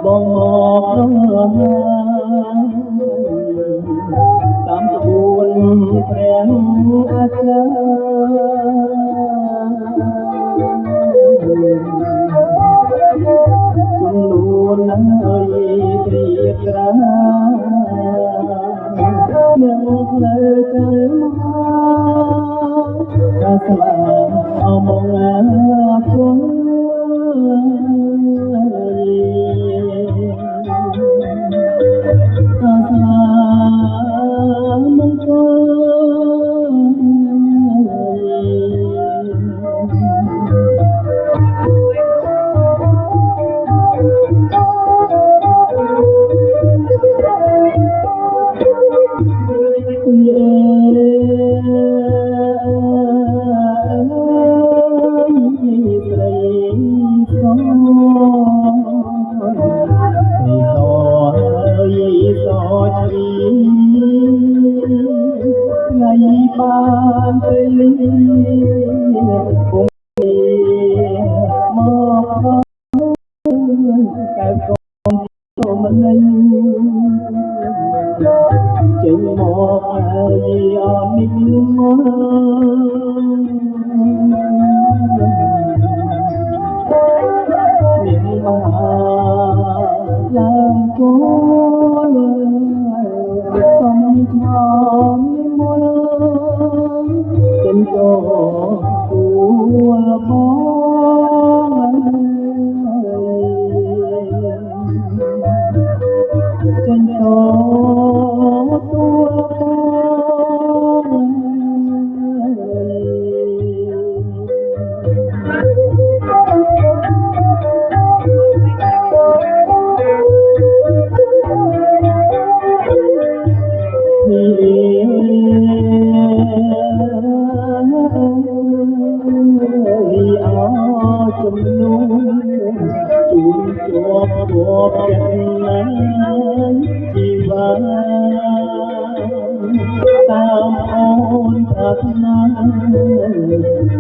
បងមកតាមក្បួនព្រះអាចារ្យជំនួនណាស់ត្រៀបត្រានឹងផ្លូវទៅមកកាស្លាអមងគុណបានទៅលីពុំមកកែបកូនទៅមិនចេញមកហើយអត់នេះនាងមហាឡើងគោលសំថ្មមុនចិនចោគួរបងចិនចោគួរជំនួសជួនជាប់ចិត្តណាស់ជីវិតតាមអូនប្រាថ្នា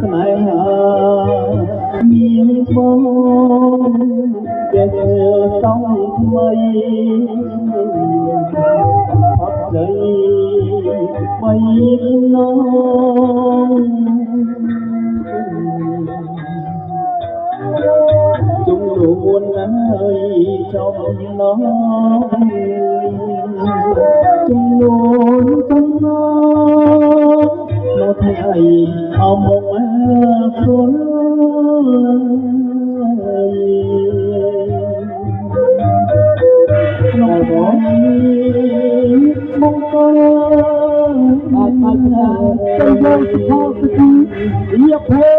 ស្នេហាមានបងជាសងថ្មីអត់ใจបីនោជំនួនហើយចំឡងជំនួនចំឡងនៅថ្ងៃអមមកខ្លួនក្នុងបងមកក៏អាចអាចទៅយកសុខភាពយាភេ